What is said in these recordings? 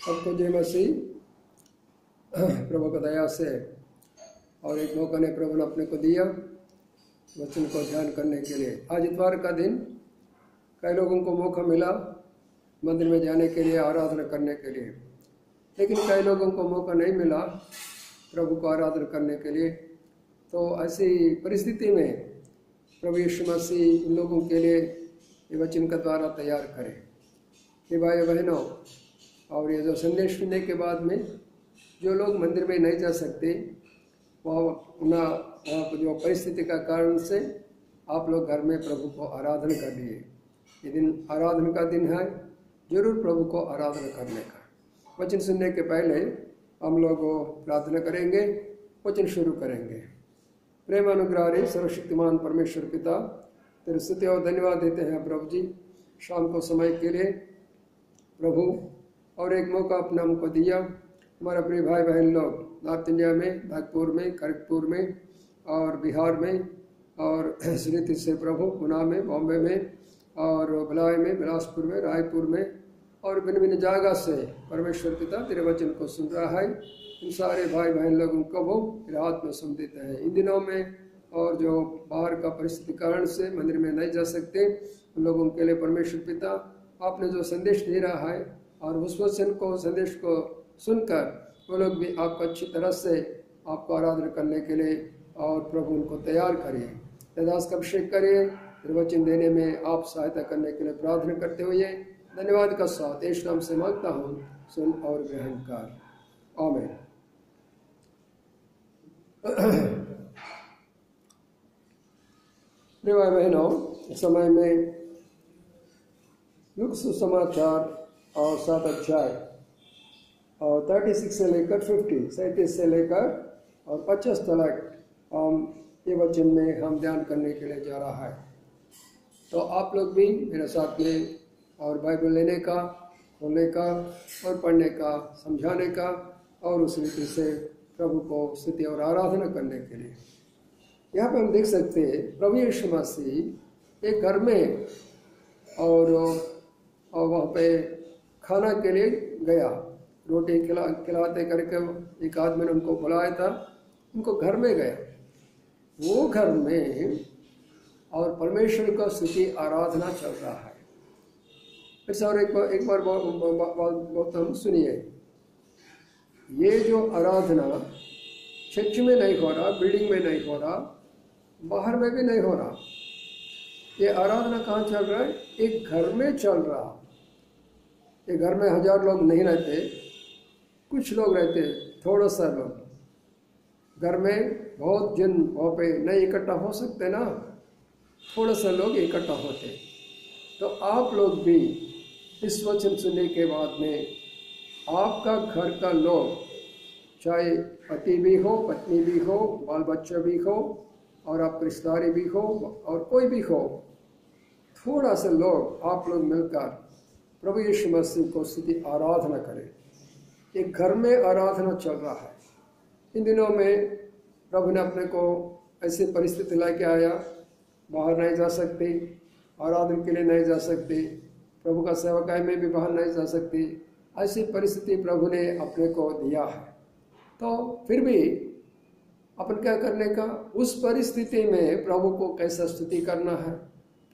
सबको जय मसीह। प्रभु की दया से और एक मौका ने प्रभु ने अपने को दिया वचन को ध्यान करने के लिए। आज इतवार का दिन कई लोगों को मौका मिला मंदिर में जाने के लिए, आराधना करने के लिए, लेकिन कई लोगों को मौका नहीं मिला प्रभु को आराधना करने के लिए। तो ऐसी परिस्थिति में प्रभु यीशु मसीह इन लोगों के लिए ये वचन का द्वारा तैयार करें। ये भाई बहनों, और ये जो संदेश सुनने के बाद में जो लोग मंदिर में नहीं जा सकते, वहाँ जो परिस्थिति का कारण से आप लोग घर में प्रभु को आराधना कर लिए। ये दिन आराधना का दिन है, जरूर प्रभु को आराधना करने का। वचन सुनने के पहले हम लोग प्रार्थना करेंगे, वचन शुरू करेंगे। प्रेम अनुग्रही सर्वशक्तिमान परमेश्वर पिता, तेरे स्तुति और धन्यवाद देते हैं प्रभु जी शाम को समय के लिए प्रभु, और एक मौका अपना हमको दिया। हमारे प्रिय भाई बहन लोग नॉर्थ इंडिया में, नागपुर में, खड़गपुर में और बिहार में और श्रीति से प्रभु पुणे में, बॉम्बे में और भिलाई में, बिलासपुर में, रायपुर में और भिन्न भिन्न जगह से परमेश्वर पिता तेरे वचन को सुन रहा है। इन सारे भाई बहन लोगों को वो तेरे हाथ में सौंप देते हैं इन दिनों में, और जो बाहर का परिस्थिति कारण से मंदिर में नहीं जा सकते उन लोगों के लिए परमेश्वर पिता आपने जो संदेश दे रहा है, और उस वचन को, संदेश को सुनकर वो लोग भी आपको अच्छी तरह से आपको आराधना करने के लिए और प्रभु उनको तैयार करिए। दास का अभिषेक करिए, वचन देने में आप सहायता करने के लिए प्रार्थना करते हुए धन्यवाद का साथ यीशु नाम से मांगता हूँ, सुन और ग्रहण कर, आमीन। प्रिय भाई बहनों, इस समय में लूका सुसमाचार और 7 अध्याय और 36 से लेकर 50, 37 से लेकर और 50 तक ये वचन में हम ध्यान करने के लिए जा रहा है। तो आप लोग भी मेरे साथ में और बाइबल लेने का, खोलने का और पढ़ने का, समझाने का और उस रीति से प्रभु को स्तुति और आराधना करने के लिए। यहाँ पर हम देख सकते हैं प्रभु यीशु मसीह एक घर में और वहाँ पे खाना के लिए गया। रोटी खिलाते करके एक आदमी ने उनको बुलाया था, उनको घर में गया। वो घर में और परमेश्वर का स्तुति आराधना चल रहा है। फिर और एक बार बहुत हम सुनिए, ये जो आराधना चर्च में नहीं हो रहा, बिल्डिंग में नहीं हो रहा, बाहर में भी नहीं हो रहा, ये आराधना कहाँ चल रहा है? एक घर में चल रहा। ये घर में 1000 लोग नहीं रहते, कुछ लोग रहते, थोड़ा सा लोग। घर में बहुत जन वहाँ पे नहीं इकट्ठा हो सकते ना, थोड़ा सा लोग इकट्ठा होते। तो आप लोग भी इस वचन सुनने के बाद में आपका घर का लोग, चाहे पति भी हो, पत्नी भी हो, बाल बच्चा भी हो और आप रिश्तेदारी भी हो और कोई भी हो, थोड़ा सा लोग आप लोग मिलकर प्रभु यीशु मसीह को स्तुति आराधना करें। एक घर में आराधना चल रहा है। इन दिनों में प्रभु ने अपने को ऐसी परिस्थिति लेके आया, बाहर नहीं जा सकते, आराधना के लिए नहीं जा सकते, प्रभु का सेवकाई में भी बाहर नहीं जा सकते। ऐसी परिस्थिति प्रभु ने अपने को दिया है। तो फिर भी अपन क्या करने का, उस परिस्थिति में प्रभु को कैसा स्तुति करना है,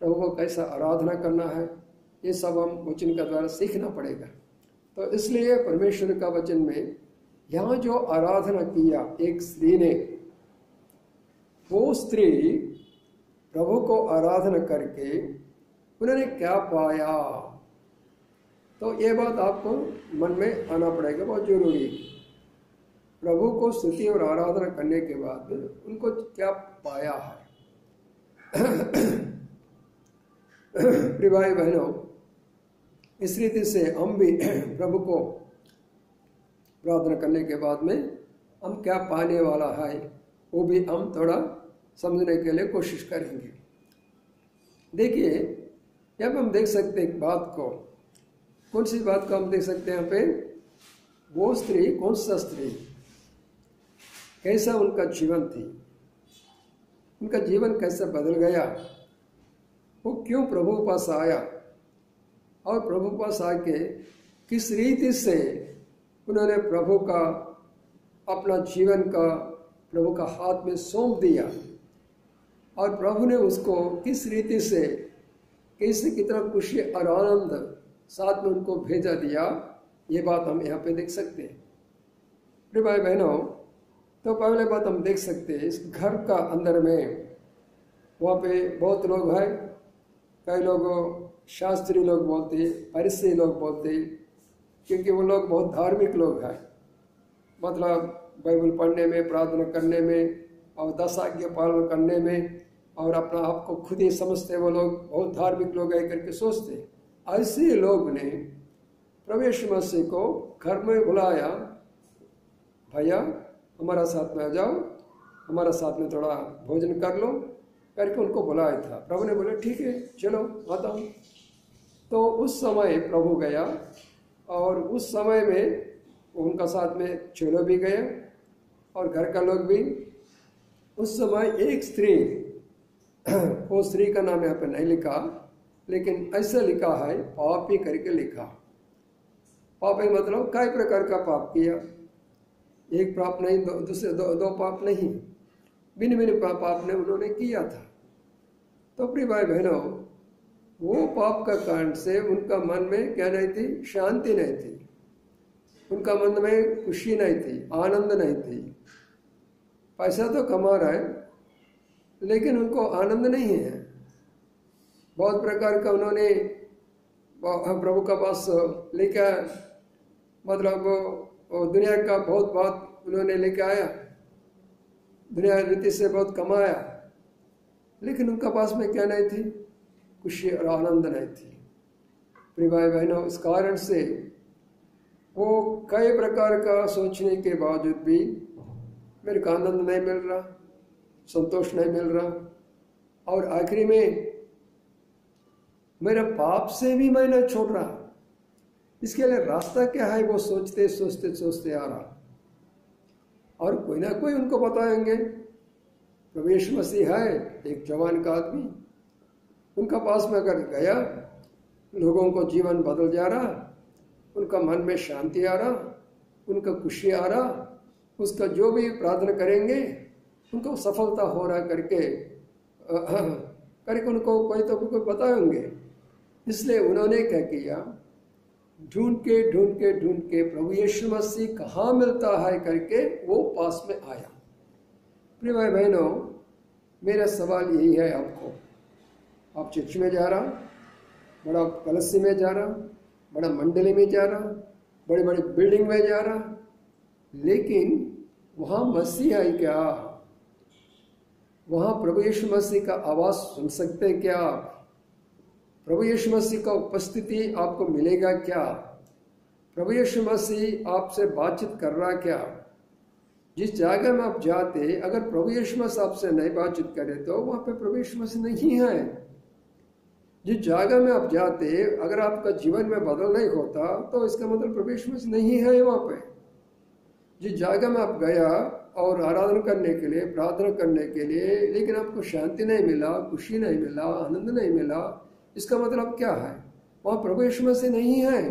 प्रभु को कैसा आराधना करना है, ये सब हम वचन का द्वारा सीखना पड़ेगा। तो इसलिए परमेश्वर का वचन में यहाँ जो आराधना किया एक स्त्री ने, वो स्त्री प्रभु को आराधना करके उन्होंने क्या पाया, तो ये बात आपको मन में आना पड़ेगा, बहुत जरूरी। प्रभु को स्तुति और आराधना करने के बाद उनको क्या पाया है। प्रिय भाई बहनों, इस रीति से हम भी प्रभु को प्रार्थना करने के बाद में हम क्या पाने वाला है वो भी हम थोड़ा समझने के लिए कोशिश करेंगे। देखिए, जब हम देख सकते हैं बात को, कौन सी बात को हम देख सकते हैं यहाँ पे, वो स्त्री, कौन सा स्त्री, कैसा उनका जीवन थी, उनका जीवन कैसे बदल गया, वो क्यों प्रभु के पास आया और प्रभु के पास आके किस रीति से उन्होंने प्रभु का अपना जीवन का प्रभु का हाथ में सौंप दिया और प्रभु ने उसको किस रीति से कैसे कितना खुशी और आनंद साथ में उनको भेजा दिया, ये बात हम यहाँ पे देख सकते हैं। प्रिय भाई बहनों, तो पहले बात हम देख सकते हैं इस घर का अंदर में वहाँ पे बहुत लोग हैं। कई लोग शास्त्री लोग बोलते, फरीसी लोग बोलते, क्योंकि वो लोग बहुत धार्मिक लोग हैं, मतलब बाइबल पढ़ने में, प्रार्थना करने में और 10 आज्ञा पालन करने में और अपना आप को खुद ही समझते वो लोग बहुत धार्मिक लोग है करके सोचते। ऐसे लोग ने प्रभु यीशु मसीह को घर में बुलाया, भैया हमारा साथ में आ जाओ, हमारा साथ में थोड़ा भोजन कर लो करके उनको बुलाया था। प्रभु ने बोला ठीक है चलो आता हूँ। तो उस समय प्रभु गया और उस समय में उनका साथ में चेलो भी गए और घर का लोग भी। उस समय एक स्त्री, वो स्त्री का नाम यहाँ पे नहीं लिखा, लेकिन ऐसा लिखा है पापी करके लिखा। पापी मतलब कई प्रकार का पाप किया, एक पाप नहीं, दूसरे दो पाप नहीं, भिन्न भिन्न पाप ने उन्होंने किया था। तो प्रिय भाई बहनों, वो पाप का कारण से उनका मन में क्या नहीं थी, शांति नहीं थी, उनका मन में खुशी नहीं थी, आनंद नहीं थी। पैसा तो कमा रहा है लेकिन उनको आनंद नहीं है। बहुत प्रकार का उन्होंने प्रभु का पास लेके, मतलब दुनिया का बहुत बात उन्होंने लेके आया, दुनिया रीति से बहुत कमाया, लेकिन उनका पास में क्या नहीं थी, खुशी और आनंद नहीं थी। प्रिय भाई बहनों, इस कारण से वो कई प्रकार का सोचने के बावजूद भी मेरे को आनंद नहीं मिल रहा, संतोष नहीं मिल रहा, और आखिरी में मेरे पाप से भी मैं नहीं छोड़ रहा। इसके लिए रास्ता क्या है वो सोचते सोचते सोचते आ रहा, और कोई ना कोई उनको बताएंगे। प्रभु यीशु मसीह है एक जवान का आदमी, उनका पास में अगर गया, लोगों को जीवन बदल जा रहा, उनका मन में शांति आ रहा, उनका खुशी आ रहा, उसका जो भी प्रार्थना करेंगे उनको सफलता हो रहा करके उनको कोई तो कोई बताएंगे। इसलिए उन्होंने क्या किया, ढूंढ के प्रभु यीशु मसीह कहाँ मिलता है करके वो पास में आया। प्रिय भाई बहनों, मेरा सवाल यही है आपको, आप चर्च में जा रहा, बड़ा कलसी में जा रहा, बड़ा मंडली में जा रहा, बड़ी बड़ी बिल्डिंग में जा रहा, लेकिन वहाँ मसीह है क्या? वहाँ प्रभु यीशु मसीह का आवाज़ सुन सकते हैं क्या? प्रभु यीशु मसीह का उपस्थिति आपको मिलेगा क्या? प्रभु यीशु मसीह आपसे बातचीत कर रहा क्या? जिस जगह में आप जाते, अगर प्रभु यीशु मसीह आपसे नहीं बातचीत करे तो वहाँ पे प्रभु यीशु मसीह नहीं है। जिस जगह में आप जाते, अगर आपका जीवन में बदल नहीं होता तो इसका मतलब प्रभु यीशु मसीह नहीं है वहाँ पे। जिस जगह में आप गया और आराधना करने के लिए, प्रार्थना करने के लिए, लेकिन आपको शांति नहीं मिला, खुशी नहीं मिला, आनंद नहीं मिला, इसका मतलब क्या है? वहाँ प्रभु यीशु मसीह नहीं है।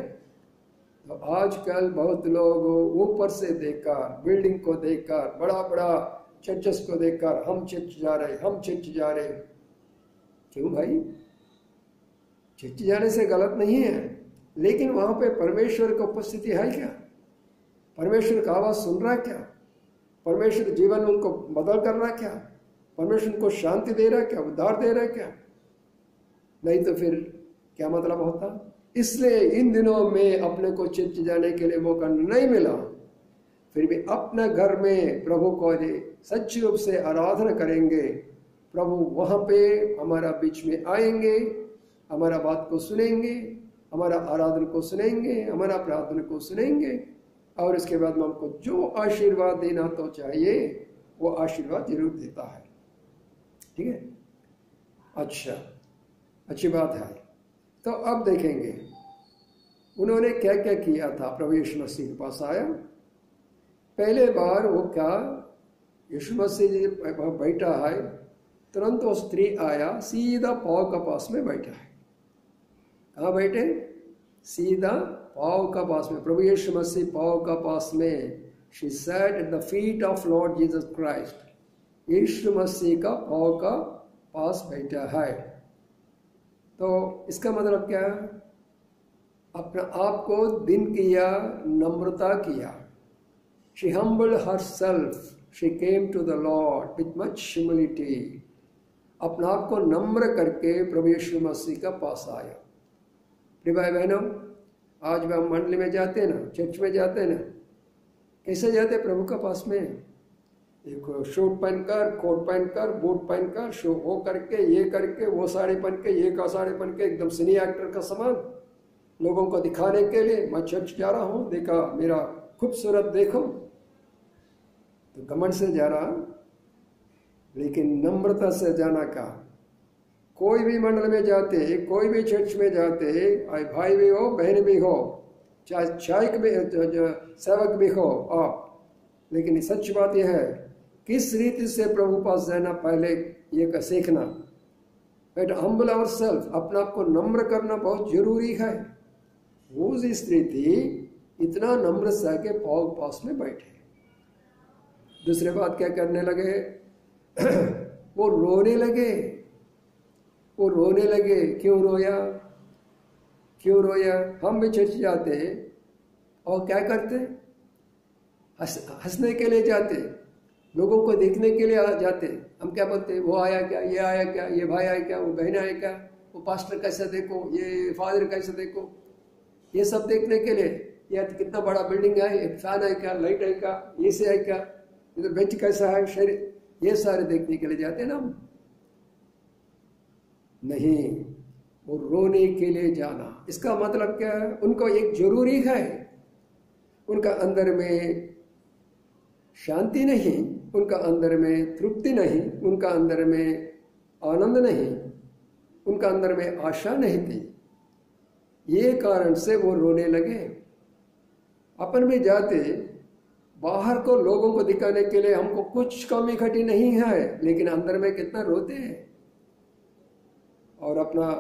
तो आजकल बहुत लोग ऊपर से देखकर, बिल्डिंग को देखकर, बड़ा बड़ा चर्चेस को देखकर हम चर्च जा रहे। क्यों भाई? चर्च जाने से गलत नहीं है, लेकिन वहाँ पे परमेश्वर की उपस्थिति है क्या? परमेश्वर का आवाज़ सुन रहा क्या? परमेश्वर जीवन में उनको बदल कर रहा क्या? परमेश्वर उनको शांति दे रहा क्या? उद्धार दे रहा क्या? नहीं तो फिर क्या मतलब होता? इसलिए इन दिनों में अपने को चर्च जाने के लिए मौका नहीं मिला, फिर भी अपने घर में प्रभु को सच्चे रूप से आराधना करेंगे। प्रभु वहाँ पे हमारा बीच में आएंगे, हमारा बात को सुनेंगे, हमारा आराधना को सुनेंगे, हमारा प्रार्थना को सुनेंगे, और इसके बाद में हमको जो आशीर्वाद देना तो चाहिए वो आशीर्वाद जरूर देता है। ठीक है, अच्छा, अच्छी बात है। तो अब देखेंगे उन्होंने क्या क्या किया था। प्रभु यीशु मसीह के पास आया, पहले बार वो क्या, यीशु मसीह जी बैठा है, तुरंत वो स्त्री आया, सीधा पाव का पास में बैठा है। कहाँ बैठे? सीधा पाँव का पास में, प्रभु यीशु मसीह पाँव का पास में, she sat at the feet of Lord Jesus Christ, यीशु मसीह का पाँव का पास बैठा है। तो इसका मतलब क्या है? अपने आप को दिन किया, नम्रता किया। She humbled herself, she came to the Lord with much humility, अपने आप को नम्र करके प्रभु यीशु मसीह का पास आया। प्रिय भाई बहनों, आज भी हम मंडली में जाते हैं ना, चर्च में जाते हैं ना, कैसे जाते हैं प्रभु का पास में? एक शूट पहनकर, कोट पहनकर, बूट पहनकर, शो वो करके, ये करके, वो साड़ी पहन के, ये का साड़ी पहन के, एकदम सिनी एक्टर का समान, लोगों को दिखाने के लिए मैं चर्च जा रहा हूँ, देखा मेरा खूबसूरत देखो, तो घमंड से जा रहा, लेकिन नम्रता से जाना का। कोई भी मंडल में जाते, कोई भी चर्च में जाते, भाई भी हो, बहन भी हो, चाहे चायक भी, सेवक भी हो आप, लेकिन सच बात यह है, किस रीति से प्रभु पास जाना पहले ये सीखना। बट हम्बल आवरसेल्फ, अपने आप को नम्र करना बहुत जरूरी है। वो स्त्री थी इतना नम्र सा के पाँव पास में बैठे। दूसरे बात क्या करने लगे? वो रोने लगे, वो रोने लगे। क्यों रोया? क्यों रोया? हम भी चर्च जाते और क्या करते? हंसने के लिए जाते, लोगों को देखने के लिए जाते। हम क्या बोलते? वो आया क्या, ये आया क्या, ये भाई आया क्या, वो बहन आया क्या, वो पास्टर कैसा देखो, ये फादर कैसा देखो, ये सब देखने के लिए। या कितना बड़ा बिल्डिंग है, एक फैन है क्या, लाइट है क्या, ये से है क्या, इधर बेंच कैसा है, शरीर, ये सारे देखने के लिए जाते ना। नहीं, वो रोने के लिए जाना। इसका मतलब क्या है? उनको एक जरूरी है, उनका अंदर में शांति नहीं, उनका अंदर में तृप्ति नहीं, उनका अंदर में आनंद नहीं, उनका अंदर में आशा नहीं थी। ये कारण से वो रोने लगे। अपन भी जाते बाहर को लोगों को दिखाने के लिए, हमको कुछ कमी घटी नहीं है, लेकिन अंदर में कितना रोते हैं। और अपना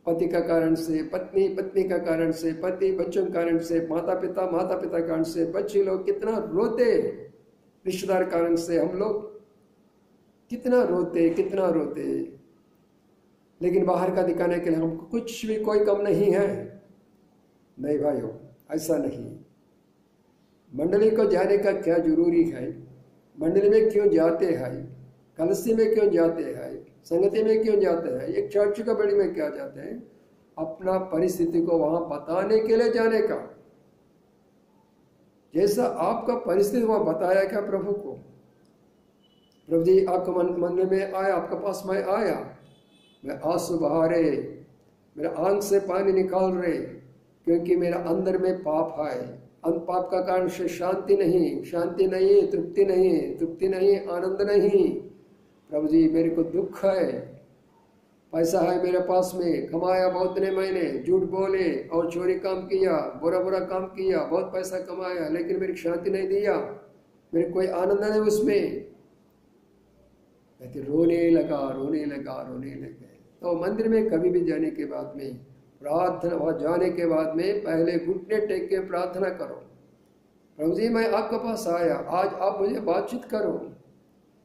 पति का कारण से, पत्नी पत्नी का कारण से, पति बच्चों के कारण से, माता पिता कारण से, बच्चे लोग कितना रोते, रिश्तेदार कारण से हम लोग कितना रोते, कितना रोते। लेकिन बाहर का दिखाने के लिए हमको कुछ भी कोई कम नहीं है। नहीं भाइयों, ऐसा नहीं। मंडली को जाने का क्या जरूरी है? मंडली में क्यों जाते हैं? कलसी में क्यों जाते हैं? संगति में क्यों जाते हैं? एक चर्च का बड़ी में क्या जाते हैं? अपना परिस्थिति को वहां बताने के लिए जाने का। जैसा आपका परिस्थिति वहां बताया क्या प्रभु को? प्रभु जी आपका मंदिर में आया, आपका पास में आया, मैं आंसू बहा रहे, मेरा आंख से पानी निकाल रहे, क्योंकि मेरा अंदर में पाप है। पाप का कारण से शांति नहीं, शांति नहीं, तृप्ति नहीं, तृप्ति नहीं, आनंद नहीं। प्रभु जी मेरे को दुख है, पैसा है मेरे पास में, कमाया बहुत ने मैंने, झूठ बोले और चोरी काम किया, बुरा बुरा काम किया, बहुत पैसा कमाया, लेकिन मेरी शांति नहीं दिया, मेरे कोई आनंद नहीं उसमें। रोने लगा, रोने लगा, रोने लगे। तो मंदिर में कभी भी जाने के बाद में प्रार्थना, वहाँ जाने के बाद में पहले घुटने टेक के प्रार्थना करो, प्रभु जी मैं आपके पास आया, आज आप मुझे बातचीत करो,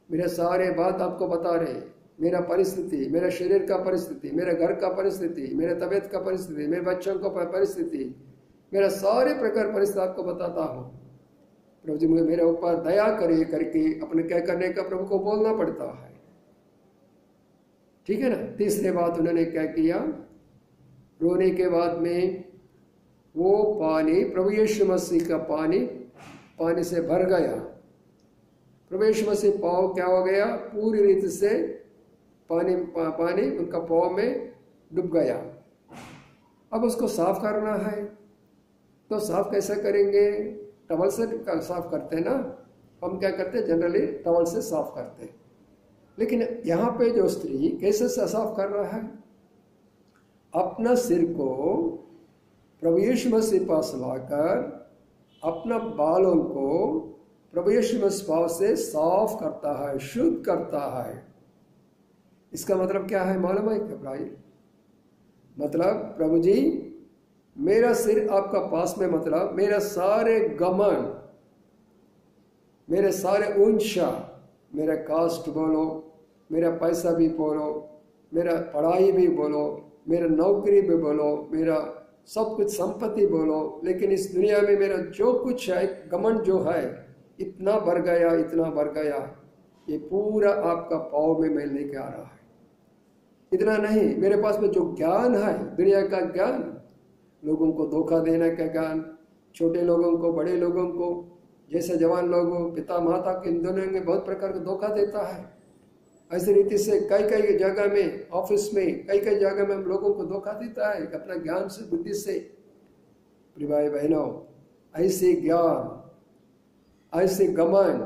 मेरे सारे बात आपको बता रहे, मेरा परिस्थिति, मेरे शरीर का परिस्थिति, मेरे घर का परिस्थिति, मेरे तबीयत का परिस्थिति, मेरे बच्चों का परिस्थिति, मेरा सारे प्रकार परिस्थिति आपको बताता हूँ। प्रभु जी मुझे मेरे ऊपर दया करे करके अपने क्या करने का प्रभु को बोलना पड़ता है। ठीक है ना। तीसरे बात उन्होंने क्या किया? रोने के बाद में वो पानी, प्रभु यीशु मसीह का पानी, पानी से भर गया। प्रभु यीशु मसीह पाँव क्या हो गया? पूरी रीति से पानी उनका पाँव में डूब गया। अब उसको साफ करना है, तो साफ कैसे करेंगे? टवल से साफ करते हैं ना, हम क्या करते हैं जनरली टवल से साफ करते हैं। लेकिन यहाँ पे जो स्त्री कैसे साफ कर रहा है? अपना सिर को प्रभु यीशु मसीह पास लाकर अपना बालों को प्रभु यीशु मसीह पाव से साफ करता है, शुद्ध करता है। इसका मतलब क्या है मालूम है क्या भाई? मतलब प्रभु जी मेरा सिर आपका पास में मतलब मेरा सारे घमंड, मेरे सारे ऊंचा, मेरा कास्ट बोलो, मेरा पैसा भी बोलो, मेरा पढ़ाई भी बोलो, मेरा नौकरी भी बोलो, मेरा सब कुछ संपत्ति बोलो, लेकिन इस दुनिया में मेरा जो कुछ है, घमंड जो है, इतना बढ़ गया, इतना बढ़ गया, ये पूरा आपका पाँव में मैं लेके आ रहा है। इतना नहीं, मेरे पास में जो ज्ञान है, दुनिया का ज्ञान, लोगों को धोखा देने का ज्ञान, छोटे लोगों को, बड़े लोगों को, जैसे जवान लोगों, पिता माता के, इन दोनों में बहुत प्रकार का धोखा देता है। ऐसी रीति से कई कई जगह में, ऑफिस में, कई कई जगह में हम लोगों को धोखा देता है अपना ज्ञान से, बुद्धि से। प्रिय भाई बहनों, ऐसे ज्ञान, ऐसे घमंड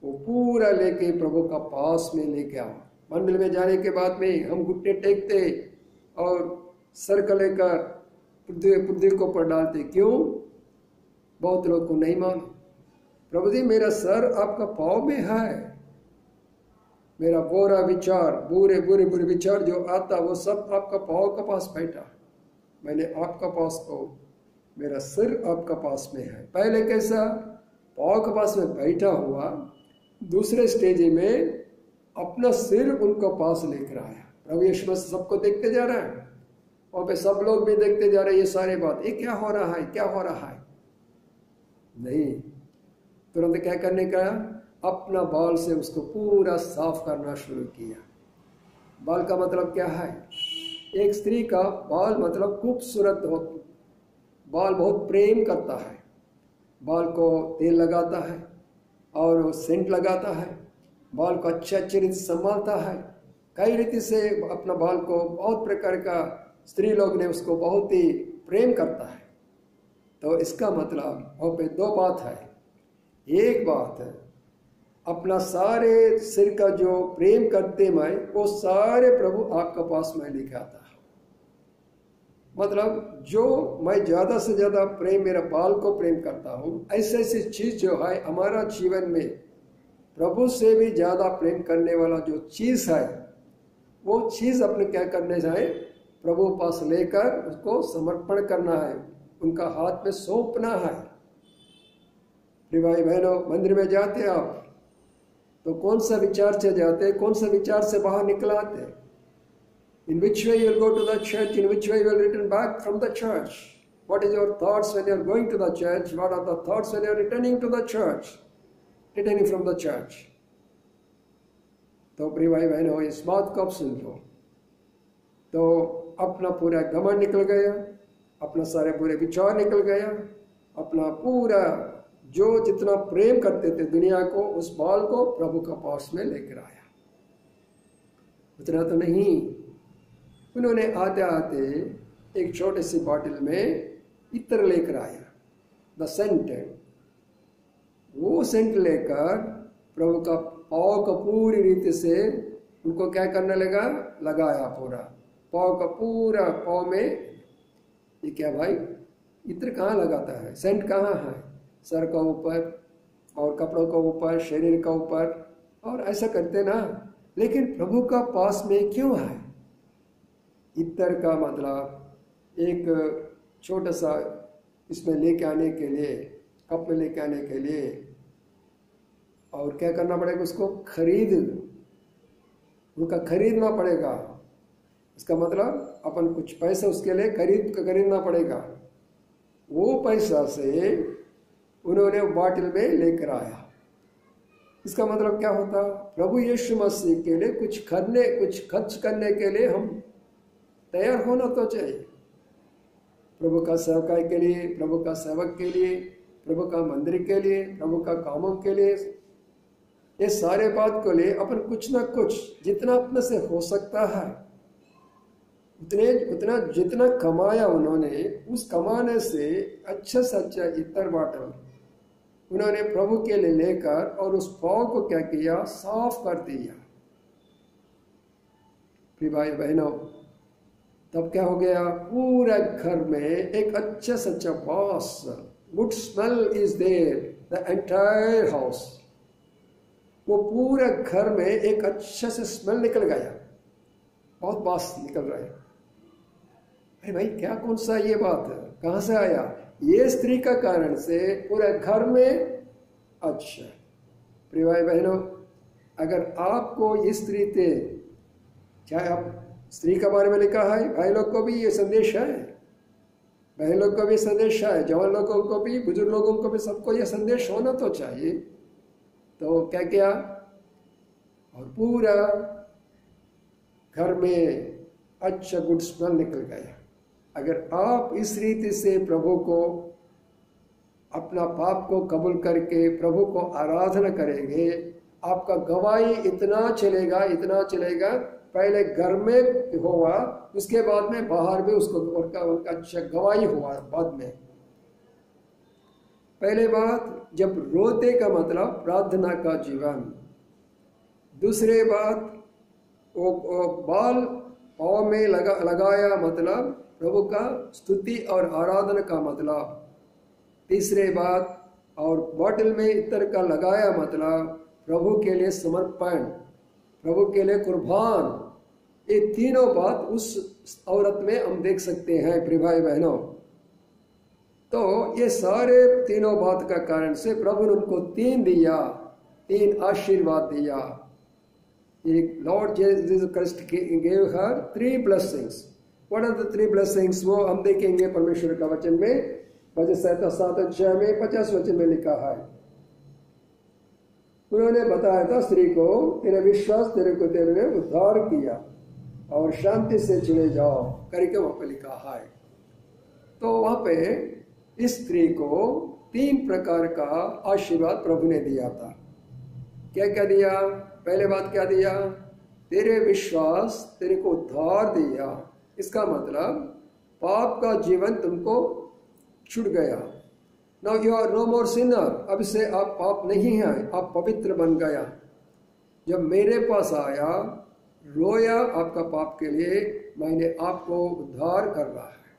वो पूरा लेके प्रभु का पास में लेके आओ। मंदिर में जाने के बाद में हम घुटने टेकते और सर को लेकर पृथ्वी को ऊपर डालते। क्यों? बहुत लोग को नहीं मानो। प्रभु जी, मेरा सर आपका पाँव में है, मेरा बुरा विचार, बुरे बुरे बुरे विचार जो आता वो सब आपका पाँव के पास बैठा, मैंने आपका पास को, मेरा सिर आपका पास में है। पहले कैसा? पाँव के पास में बैठा हुआ, दूसरे स्टेज में अपना सिर उनका पास लेकर आया। प्रभु यीशु मसीह सबको देखते जा रहा है, और पे सब लोग भी देखते जा रहे हैं ये सारे बात, ये क्या हो रहा है, क्या हो रहा है। नहीं, तुरंत क्या करने का? अपना बाल से उसको पूरा साफ करना शुरू किया। बाल का मतलब क्या है? एक स्त्री का बाल मतलब खूबसूरत हो, बाल बहुत प्रेम करता है, बाल को तेल लगाता है और सेंट लगाता है, बाल को अच्छे रीति से संभालता है, कई रीति से अपना बाल को, बहुत प्रकार का स्त्री लोग ने उसको बहुत ही प्रेम करता है। तो इसका मतलब वहाँ पे दो बात है। एक बात है अपना सारे सिर का जो प्रेम करते मैं, वो सारे प्रभु आपका पास में लेके आता है। मतलब जो मैं ज़्यादा से ज़्यादा प्रेम, मेरा बाल को प्रेम करता हूँ, ऐसे ऐसी चीज़ जो है हमारा जीवन में प्रभु से भी ज़्यादा प्रेम करने वाला जो चीज़ है, वो चीज़ अपने क्या करने जाए? प्रभु पास लेकर उसको समर्पण करना है, उनका हाथ में सौंपना है। प्रिय भाई बहनों, मंदिर में जाते आप तो कौन सा विचार से जाते, कौन सा विचार से बाहर निकल आते? In which way you will go to the church, in which way you will return back from the church? What is your thoughts when you are going to the church? What are the thoughts when you are returning to the church, returning from the church? तो प्रिय भाई बहनों, इस बात को आप सुन लो। तो अपना पूरा घमंड निकल गया, अपना सारे बुरे विचार निकल गया, अपना पूरा जो जितना प्रेम करते थे दुनिया को, उस बाल को प्रभु का पास में लेकर आया। उतना तो नहीं, उन्होंने आते आते एक छोटे सी बॉटल में इत्र लेकर आया, द सेंट। वो सेंट लेकर प्रभु का पाँव का पूरी रीति से उनको क्या करने लगा? लगाया पूरा पाँव का, पूरा पाँव में। ये क्या भाई, इत्र कहाँ लगाता है? सेंट कहाँ है? सर का ऊपर और कपड़ों का ऊपर, शरीर का ऊपर, और ऐसा करते ना। लेकिन प्रभु का पास में क्यों है? इत्र का मतलब एक छोटा सा इसमें लेके आने के लिए, कप में लेके आने के लिए, और क्या करना पड़ेगा? उसको उनका खरीदना पड़ेगा। इसका मतलब अपन कुछ पैसा उसके लिए खरीदना पड़ेगा। वो पैसा से उन्होंने बॉटल में लेकर आया। इसका मतलब क्या होता? प्रभु यीशु मसीह के लिए कुछ खर्च करने के लिए हम तैयार होना तो चाहिए। प्रभु का सेवकाई के लिए, प्रभु का सेवक के लिए, प्रभु का मंदिर के लिए, प्रभु का कामों के लिए, ये सारे बात को लिए अपन कुछ ना कुछ जितना अपने से हो सकता है उतना जितना कमाया उन्होंने, उस कमाने से अच्छा से अच्छा इत्र बॉटल उन्होंने प्रभु के लिए लेकर और उस पाँव को क्या किया? साफ कर दिया। प्रिय भाई बहनों, तब क्या हो गया? पूरा घर में एक अच्छा से अच्छा बास, good smell is there, the entire house. वो पूरा घर में एक अच्छा से स्मेल निकल गया, बहुत बास निकल रहा है। अरे भाई क्या कौन सा ये बात है, कहाँ से आया? ये स्त्री का कारण से पूरे घर में। अच्छा प्रिय भाई बहनों, अगर आपको ये स्त्री थे, चाहे आप स्त्री के बारे में लिखा है, भाई लोग को भी ये संदेश है, बहन लोग को भी संदेश है, जवान लोगों को भी, बुजुर्ग लोगों को भी, सबको ये संदेश होना तो चाहिए। तो क्या किया, और पूरा घर में अच्छा गुड स्मेल निकल गया। अगर आप इस रीति से प्रभु को, अपना पाप को कबूल करके प्रभु को आराधना करेंगे, आपका गवाही इतना चलेगा, इतना चलेगा, पहले घर में हुआ, उसके बाद में बाहर भी उसको उनका अच्छा गवाही हुआ बाद में। पहले बात, जब रोते का मतलब प्रार्थना का जीवन। दूसरे बात, वो बाल पाँव में लगाया मतलब प्रभु का स्तुति और आराधना का मतलब। तीसरे बात, और बॉटल में इत्र का लगाया मतलब प्रभु के लिए समर्पण, प्रभु के लिए कुर्बान। ये तीनों बात उस औरत में हम देख सकते हैं प्रिय भाई बहनों। तो ये सारे तीनों बात का कारण से प्रभु ने उनको तीन आशीर्वाद दिया। एक Lord Jesus Christ gave her 3 blessings. What are the 3 blessings? वो हम देखेंगे परमेश्वर का वचन में, भजन संहिता 7 अध्याय में 50 वचन में लिखा है। उन्होंने बताया था स्त्री को, तेरा विश्वास तेरे ने उद्धार किया और शांति से चले जाओ करके वहां पे लिखा है। तो वहां पे इस स्त्री को 3 प्रकार का आशीर्वाद प्रभु ने दिया था। क्या क्या दिया? पहले बात क्या दिया? तेरे विश्वास तेरे को उद्धार दिया। इसका मतलब पाप का जीवन तुमको छूट गया। Now you are no more sinner. अब से आप पाप नहीं है, आप पवित्र बन गया। जब मेरे पास आया, रोया आपका पाप के लिए, मैंने आपको उद्धार कर रहा है।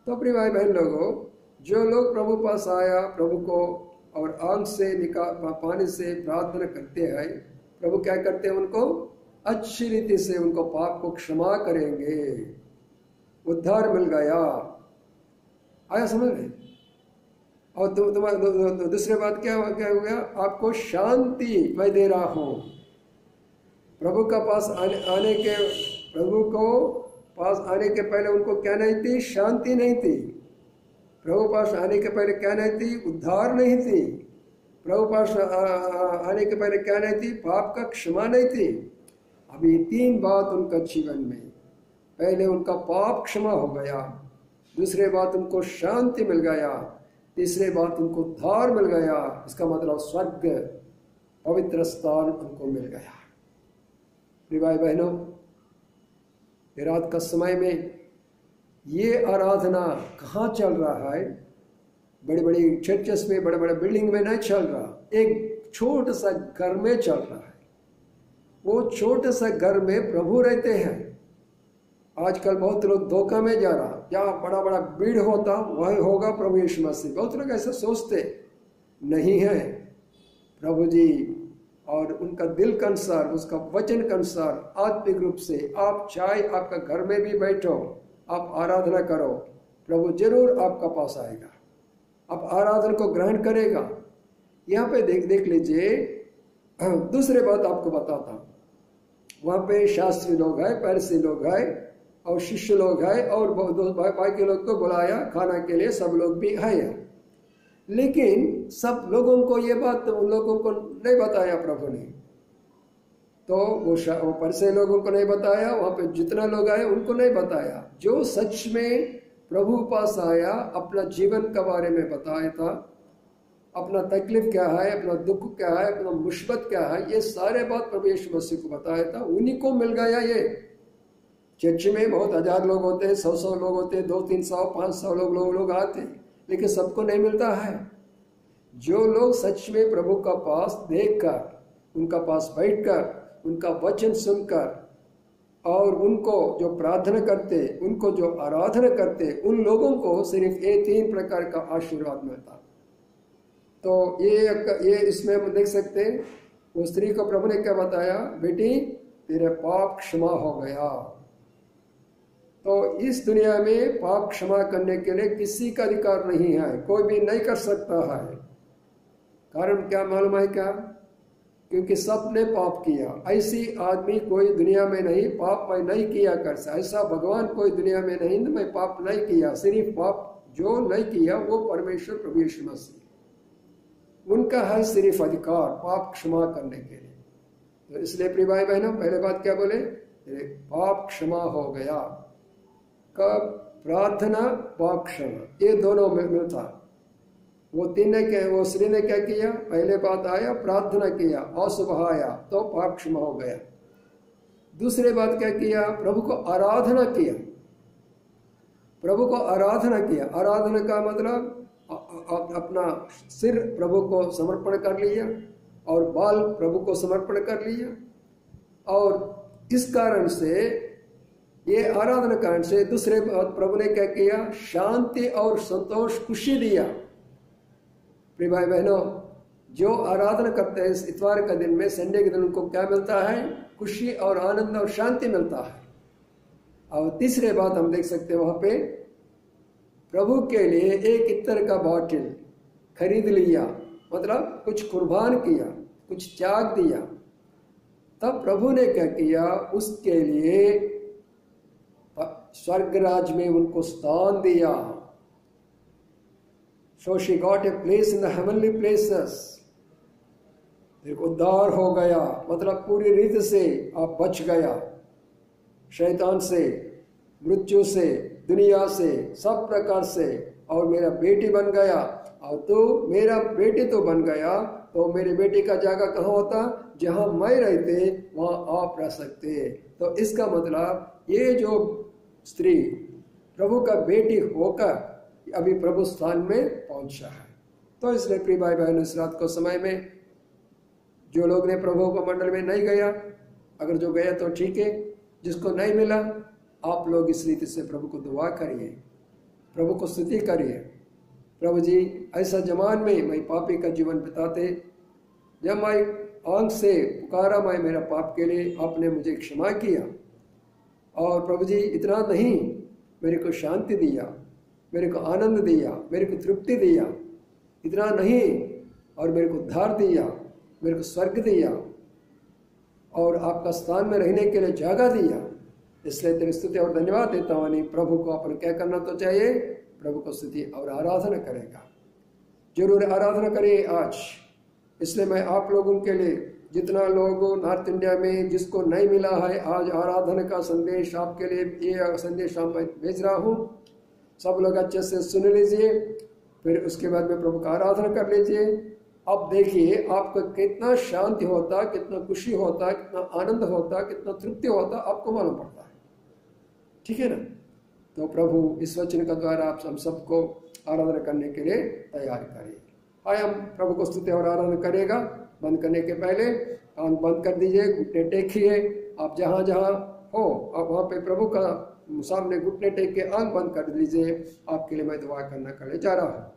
तो प्रिय भाई बहन लोगों, जो लोग प्रभु पास आया, प्रभु को और आंख से पानी से प्रार्थना करते हैं, प्रभु क्या करते हैं? उनको अच्छी रीति से उनको पाप को क्षमा करेंगे, उद्धार मिल गया। आया समझ में? और दूसरी बात क्या हो गया? आपको शांति मैं दे रहा हूं। प्रभु का पास प्रभु को पास आने के पहले उनको क्या नहीं थी? शांति नहीं थी। प्रभु पास आने के पहले क्या नहीं थी? उद्धार नहीं थी। प्रभु पास आने के पहले क्या नहीं थी? पाप का क्षमा नहीं थी। अभी 3 बात उनका जीवन में, पहले उनका पाप क्षमा हो गया, दूसरे बात उनको शांति मिल गया, तीसरे बात उनको उद्धार मिल गया। इसका मतलब स्वर्ग, पवित्र स्थान उनको मिल गया। प्रिय भाई बहनों, रात का समय में ये आराधना कहाँ चल रहा है? बड़ी बड़ी चर्चेस में, बड़े बड़े बिल्डिंग में नहीं चल रहा, एक छोटा सा घर में चल रहा है। वो छोटे सा घर में प्रभु रहते हैं। आजकल बहुत लोग धोखा में जा रहा, जहाँ बड़ा बड़ा भीड़ होता वही होगा प्रभु यीशु मसीह। बहुत लोग ऐसे सोचते नहीं है। प्रभु जी और उनका दिल के अनुसार, उसका वचन के अनुसार, आत्मिक रूप से आप चाहे आपका घर में भी बैठो, आप आराधना करो, प्रभु जरूर आपका पास आएगा, आप आराधना को ग्रहण करेगा। यहाँ पे देख लीजिए। दूसरे बात आपको बताता हूँ, वहाँ पे शास्त्री लोग हैं, फरीसी लोग हैं और शिष्य लोग हैं और बाकी लोग को बुलाया खाना के लिए, सब लोग भी हैं। लेकिन सब लोगों को ये बात उन लोगों को नहीं बताया प्रभु ने। तो वो फरीसी लोगों को नहीं बताया, वहाँ पे जितना लोग आए उनको नहीं बताया। जो सच में प्रभु पास आया, अपना जीवन के बारे में बताया था, अपना तकलीफ क्या है, अपना दुख क्या है, अपना मुसीबत क्या है, ये सारे बात प्रभु यीशु मसीह को बताया था। उन्हीं को मिल गया ये। चर्च में बहुत 1000 लोग होते हैं, 100 लोग होते हैं, 200-300 500 लोग आते हैं, लेकिन सबको नहीं मिलता है। जो लोग सच में प्रभु का पास देखकर, उनका पास बैठकर, उनका वचन सुनकर और उनको जो प्रार्थना करते, उनको जो आराधना करते, उन लोगों को सिर्फ ये 3 प्रकार का आशीर्वाद मिलता। तो ये इसमें हम देख सकते हैं, वो स्त्री को प्रभु ने क्या बताया? बेटी तेरे पाप क्षमा हो गया। तो इस दुनिया में पाप क्षमा करने के लिए किसी का अधिकार नहीं है, कोई भी नहीं कर सकता है। कारण क्या मालूम है क्या? क्योंकि सबने पाप किया। ऐसी आदमी कोई दुनिया में नहीं, पाप मैं नहीं किया कर सकता, ऐसा भगवान कोई दुनिया में नहीं, मैं पाप नहीं किया। सिर्फ पाप जो नहीं किया वो परमेश्वर प्रभु यीशु मसीह, उनका है सिर्फ अधिकार पाप क्षमा करने के लिए। तो इसलिए प्रिय भाई बहनों, पहले बात क्या बोले? पाप क्षमा हो गया। कब? प्रार्थना, पाप क्षमा, ये दोनों में मिलता। वो तीन ने क्या, वो स्त्री ने क्या किया? पहले बात आया, प्रार्थना किया और सुबहाया तो पाप क्षमा हो गया। दूसरे बात क्या किया? प्रभु को आराधना किया। प्रभु को आराधना किया। आराधना का मतलब अपना सिर प्रभु को समर्पण कर लिया और बाल प्रभु को समर्पण कर लिया। और इस कारण से, ये आराधना कारण से दूसरे प्रभु ने क्या किया? शांति और संतोष, खुशी दिया। प्रिय भाई बहनों, जो आराधना करते हैं इस इतवार का दिन में, संडे के दिन, उनको क्या मिलता है? खुशी और आनंद और शांति मिलता है। और तीसरे बात हम देख सकते हैं, वहां पे प्रभु के लिए एक इत्र का बॉटल खरीद लिया, मतलब कुछ कुर्बान किया, कुछ त्याग दिया। तब प्रभु ने क्या किया? उसके लिए स्वर्ग राज में उनको स्थान दिया। So she got a place in the heavenly places. देखो, उद्धार हो गया, मतलब पूरी रीति से आप बच गया, शैतान से, मृत्यु से, दुनिया से, सब प्रकार से, और मेरा बेटी बन गया। और तो मेरा बेटी तो बन गया, तो मेरी बेटी का जगह कहाँ होता? जहाँ मैं रहते वहाँ आप रह सकते। तो इसका मतलब ये जो स्त्री प्रभु का बेटी होकर अभी प्रभु स्थान में पहुंचा है। तो इसलिए प्रिय भाई बहन, इस रात को समय में जो लोग ने प्रभु को मंडल में नहीं गया, अगर जो गया तो ठीक है, जिसको नहीं मिला, आप लोग इस रीति से प्रभु को दुआ करिए, प्रभु को स्तुति करिए। प्रभु जी, ऐसा जमान में मैं पापी का जीवन बिताते, जब मैं आंख से पुकारा, मैं मेरा पाप के लिए, आपने मुझे क्षमा किया। और प्रभु जी, इतना नहीं, मेरे को शांति दिया, मेरे को आनंद दिया, मेरे को तृप्ति दिया। इतना नहीं, और मेरे को उद्धार दिया, मेरे को स्वर्ग दिया, और आपका स्थान में रहने के लिए जगह दिया। इसलिए तेरी स्तुति और धन्यवाद देता हूँ। प्रभु को अपन क्या करना तो चाहिए? प्रभु को स्तुति और आराधना करेगा, जरूर आराधना करिए आज। इसलिए मैं आप लोगों के लिए, जितना लोग नॉर्थ इंडिया में जिसको नहीं मिला है, आज आराधना का संदेश आपके लिए, ये संदेश मैं भेज रहा हूँ। सब लोग अच्छे से सुन लीजिए, फिर उसके बाद में प्रभु का आराधना कर लीजिए। अब देखिए आपका कितना शांति होता, कितना खुशी होता, कितना आनंद होता, कितना तृप्ति होता, आपको मालूम पड़ता है। ठीक है ना? तो प्रभु इस वचन का द्वारा आप हम सबको आराधना करने के लिए तैयार करिए। आए हम प्रभु को स्तुति और आराधना करेगा। बंद करने के पहले कान बंद कर दीजिए, घुटने टेकिए। आप जहाँ जहाँ हो आप वहाँ पे प्रभु का सामने घुटने टेक के आंख बंद कर लीजिए। आपके लिए मैं दुआ करना करने जा रहा हूँ।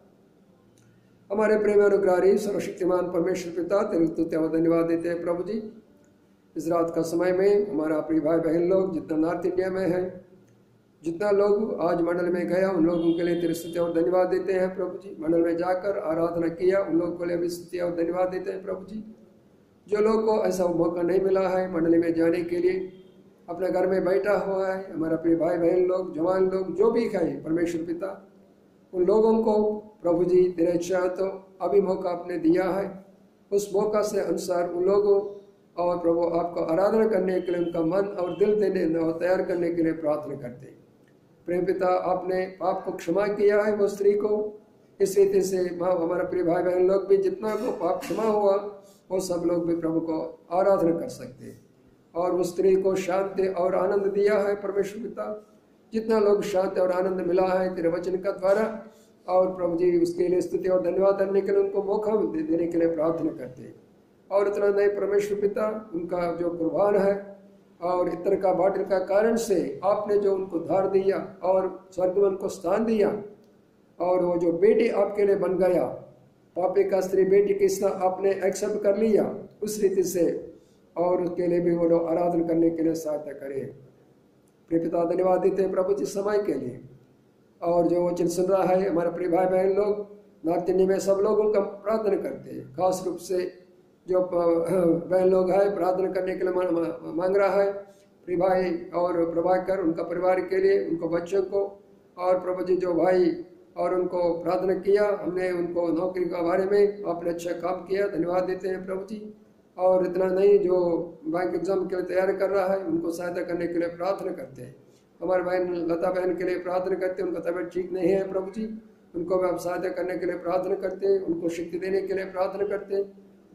हमारे प्रेम अनुग्रही सर्वशक्तिमान परमेश्वर पिता, तेरे स्तुति और धन्यवाद देते हैं प्रभु जी। इस रात का समय में हमारा प्रिय भाई बहन लोग जितना नॉर्थ इंडिया में है, जितना लोग आज मंडल में गया, उन लोगों के लिए तेरे स्तुति और धन्यवाद देते हैं प्रभु जी। मंडल में जाकर आराधना किया, उन लोगों के लिए भी स्तुति और धन्यवाद देते हैं प्रभु जी। जो लोग को ऐसा मौका नहीं मिला है मंडली में जाने के लिए, अपने घर में बैठा हुआ है, हमारा प्रिय भाई बहन लोग, जवान लोग, जो भी है परमेश्वर पिता, उन लोगों को प्रभु जी तेरे इच्छा तो अभी मौका आपने दिया है, उस मौका से अनुसार उन लोगों और प्रभु आपको आराधना करने के लिए उनका मन और दिल देने और तैयार करने के लिए प्रार्थना करते हैं। प्रेम पिता, आपने पाप को क्षमा किया है वो स्त्री को, इस रीति से हमारा प्रिय भाई बहन लोग भी जितना को पाप क्षमा हुआ, वो सब लोग भी प्रभु को आराधना कर सकते हैं। और उस स्त्री को शांति और आनंद दिया है परमेश्वर पिता। जितना लोग शांति और आनंद मिला है तेरे वचन का द्वारा, और प्रभु जी उसके लिए स्तुति और धन्यवाद करने के लिए उनको मौका देने के लिए प्रार्थना करते हैं। और इतना नहीं परमेश्वर पिता, उनका जो कुर्बान है और इत्र का बाटल का कारण से आपने जो उनको उद्धार दिया और स्वर्ग में उनको स्थान दिया, और वो जो बेटी आपके लिए बन गया, पापी का स्त्री बेटी किसना आपने एक्सेप्ट कर लिया, उस रीति से और उसके लिए भी वो लोग आराधना करने के लिए सहायता करे। प्रिय पिता धन्यवाद देते हैं प्रभु जी समय के लिए, और जो वचन सुन रहा है हमारे प्रिय भाई बहन लोग नॉर्थ इंडिया में सब लोग उनका प्रार्थना करते हैं। खास रूप से जो बहन लोग हैं प्रार्थना करने के लिए मांग रहा है प्रिय भाई और प्रभाकर, उनका परिवार के लिए, उनको बच्चों को, और प्रभु जी जो भाई और उनको प्रार्थना किया हमने, उनको नौकरी के बारे में आपने अच्छा काम किया, धन्यवाद देते हैं प्रभु जी। और इतना नहीं, जो बैंक एग्जाम के लिए तैयारी कर रहा है उनको सहायता करने के लिए प्रार्थना करते हैं। हमारे बहन लता बहन के लिए प्रार्थना करते हैं, उनका तबीयत ठीक नहीं है प्रभु जी, उनको भी आप सहायता करने के लिए प्रार्थना करते हैं, उनको शक्ति देने के लिए प्रार्थना करते हैं,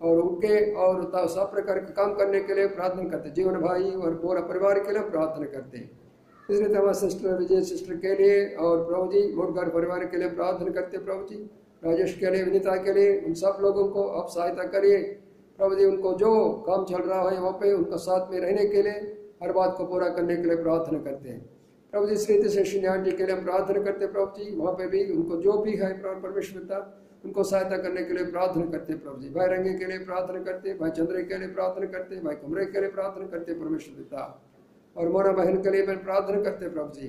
और उनके और सब प्रकार के काम करने के लिए प्रार्थना करते हैं। जीवन भाई और पूरा परिवार के लिए प्रार्थना करते हैं। इसलिए हमारे सिस्टर विजय सिस्टर के लिए और प्रभु जी मोटगर परिवार के लिए प्रार्थना करते हैं। प्रभु जी राजेश के लिए, विनीता के लिए, उन सब लोगों को आप सहायता करिए प्रभु जी। उनको जो काम चल रहा है वहाँ पे उनका साथ में रहने के लिए, हर बात को पूरा करने के लिए प्रार्थना करते हैं प्रभु जी। श्रीति से श्री आंटी के लिए हम प्रार्थना करते हैं प्रभु जी, वहाँ पे भी उनको जो भी है परमेश्वर पिता उनको सहायता करने के लिए प्रार्थना करते हैं प्रभु जी। भाई रंगे के लिए प्रार्थना करते हैं, भाई चंद्रे के लिए प्रार्थना करते हैं, भाई कमरे के लिए प्रार्थना करते हैं परमेश्वर पिता, और मोना बहन के लिए मैं प्रार्थना करते प्रभु जी।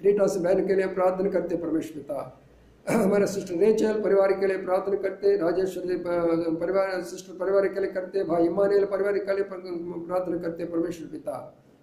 रीटा से बहन के लिए प्रार्थना करते परमेश्वर पिता। हमारे सिस्टर रेचल परिवार के लिए प्रार्थना करते, राजेश्वर परिवार सिस्टर परिवार के लिए करते, भाई इमानुएल परिवार के लिए प्रार्थना करते परमेश्वर पिता।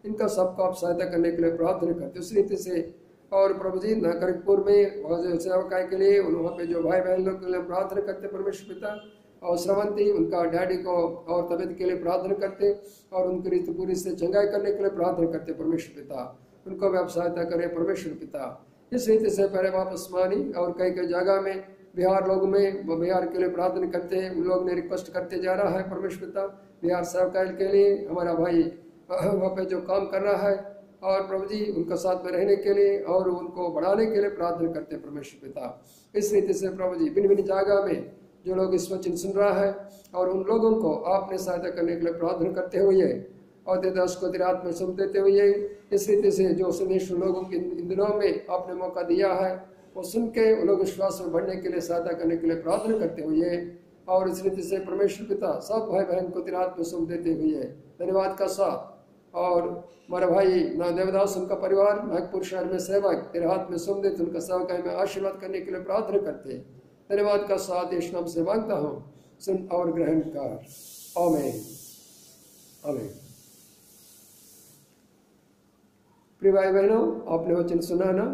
इनका सबको आप सहायता करने के लिए प्रार्थना करते उस रीति से। और प्रभु जी नागरिकपुर में सेवकाई के लिए वहाँ पे जो भाई बहन लोग के लिए प्रार्थना करते परमेश्वर पिता, और श्रवंती उनका डैडी को और तबीयत के लिए प्रार्थना करते, और उनकी रीति पूरी से चंगाई करने के लिए प्रार्थना करते परमेश्वर पिता, उनको भी आप सहायता करें परमेश्वर पिता। इस रीति से पहले वापस मानी और कई कई जगह में बिहार लोग में बिहार के लिए प्रार्थना करते हैं, उन लोग ने रिक्वेस्ट करते जा रहा है परमेश्वर पिता। बिहार सेवकाई के लिए हमारा भाई वहाँ पे जो काम कर रहा है, और प्रभु जी उनका साथ में रहने के लिए और उनको बढ़ाने के लिए प्रार्थना करते हैं परमेश्वर पिता। इस रीति से प्रभु जी भिन्न भिन्न जगह में जो लोग इस वचन सुन रहा है और उन लोगों को आपने सहायता करने के लिए प्रार्थना करते हुए और देदास को रात में सुन देते हुए, इस रीति से जो सुनेश लोगों के इन दिनों में आपने मौका दिया है वो सुन के वो लोग विश्वास में बढ़ने के लिए सहायता करने के लिए प्रार्थना करते हुए, और इस रीति से परमेश्वर पिता सब भाई बहन को रात में सुन देते हुए धन्यवाद का साथ। और हमारे भाई ना देवदास उनका परिवार नागपुर शहर में सेवक तेरे हाथ में सुन देते, उनका सेवकाई में आशीर्वाद करने के लिए प्रार्थना करते हैं। धन्यवाद का साथ इस नाम से मांगता हूँ, सुन और ग्रहण कर, आमीन आमीन। प्रिय भाई बहनों, आपने वचन सुना ना,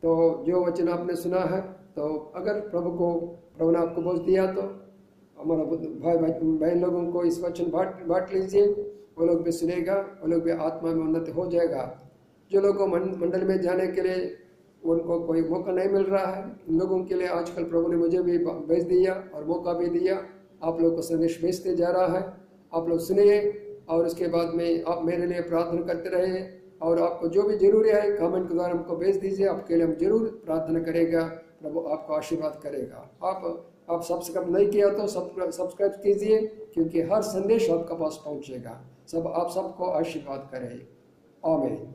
तो जो वचन आपने सुना है, तो अगर प्रभु ने आपको बोझ दिया तो हमारा भाई बहन लोगों को इस वचन बांट लीजिए, वो लोग भी सुनेगा, वो लोग भी आत्मा में उन्नति हो जाएगा। जो लोगों को मंडल में जाने के लिए उनको कोई मौका नहीं मिल रहा है, इन लोगों के लिए आजकल प्रभु ने मुझे भी भेज दिया और मौका भी दिया, आप लोग को संदेश भेजते जा रहा है। आप लोग सुनिए और उसके बाद में आप मेरे लिए प्रार्थना करते रहे, और आपको जो भी जरूरी है कमेंट के द्वारा हमको भेज दीजिए, आपके लिए हम जरूर प्रार्थना करेगा, प्रभु आपको आशीर्वाद करेगा। आप सब्सक्राइब नहीं किया तो सब्सक्राइब कीजिए, क्योंकि हर संदेश आपके पास पहुंचेगा। सब आप सबको आशीर्वाद करें, आमीन।